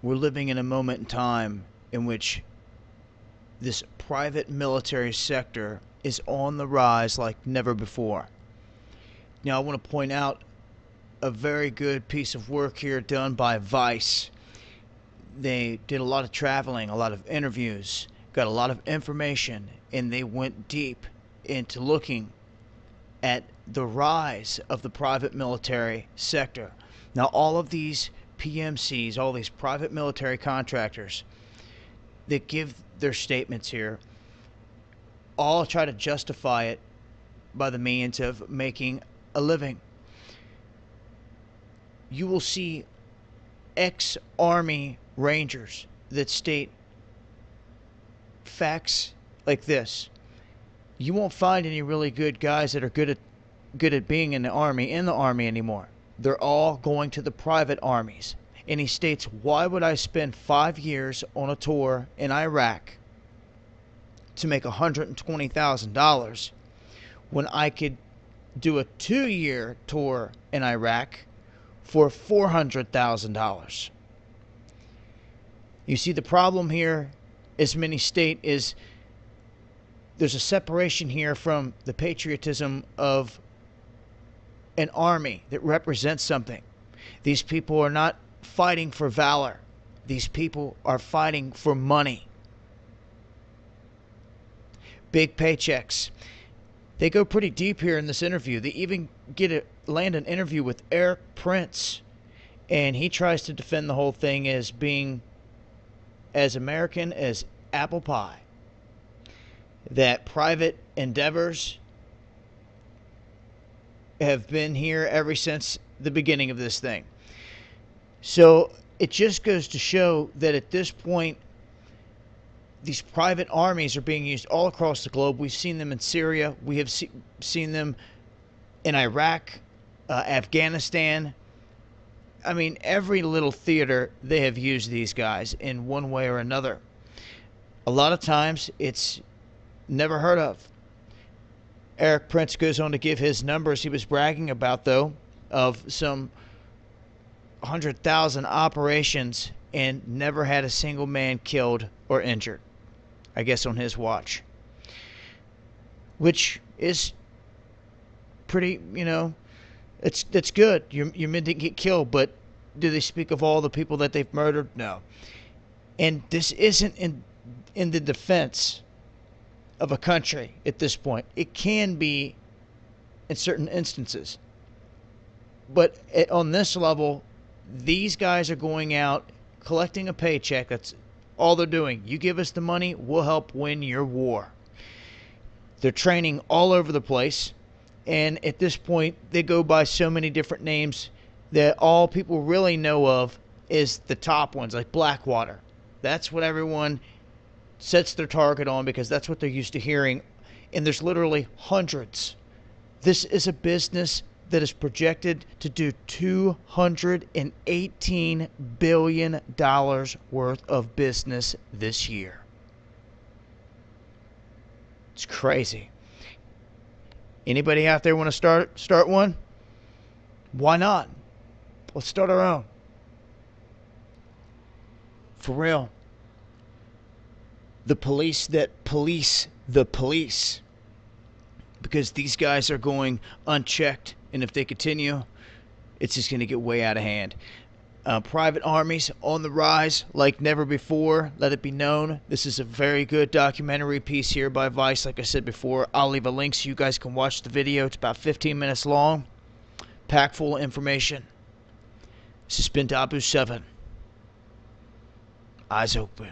We're living in a moment in time in which this private military sector is on the rise like never before. Now, I want to point out a very good piece of work here done by Vice. They did a lot of traveling, a lot of interviews, got a lot of information, and they went deep into looking at the rise of the private military sector. Now, all of these PMCs, all these private military contractors that give their statements here, all try to justify it by the means of making a living. You will see ex-Army Rangers that state facts like this. You won't find any really good guys that are good at being in the Army anymore. They're all going to the private armies. And he states, why would I spend 5 years on a tour in Iraq to make $120,000 when I could do a 2-year tour in Iraq for $400,000? You see, the problem here, as many state, is there's a separation here from the patriotism of an army that represents something. These people are not fighting for valor. These people are fighting for money. Big paychecks. They go pretty deep here in this interview. They even land an interview with Erik Prince, and he tries to defend the whole thing as being as American as apple pie. That private endeavors have been here ever since the beginning of this thing. So it just goes to show that at this point, these private armies are being used all across the globe. We've seen them in Syria. We have seen them in Iraq, Afghanistan. I mean, every little theater, they have used these guys in one way or another. A lot of times, it's never heard of. Erik Prince goes on to give his numbers he was bragging about, though, of some 100,000 operations and never had a single man killed or injured, I guess on his watch. Which is pretty, it's good. Your men didn't get killed, but do they speak of all the people that they've murdered? No. And this isn't in the defense of a country at this point. It can be in certain instances. But on this level, these guys are going out, collecting a paycheck. That's all they're doing. You give us the money, we'll help win your war. They're training all over the place. And at this point, they go by so many different names that all people really know of is the top ones, like Blackwater. That's what everyone sets their target on because that's what they're used to hearing. And there's literally hundreds. This is a business that is projected to do $218 billion worth of business this year. It's crazy. Anybody out there want to start one? Why not? Let's start our own. For real. The police that police the police. Because these guys are going unchecked, and if they continue, it's just going to get way out of hand. Private armies on the rise like never before. Let it be known. This is a very good documentary piece here by Vice. Like I said before, I'll leave a link so you guys can watch the video. It's about 15 minutes long. Packed full of information. This has been Dabu 7. Eyes open.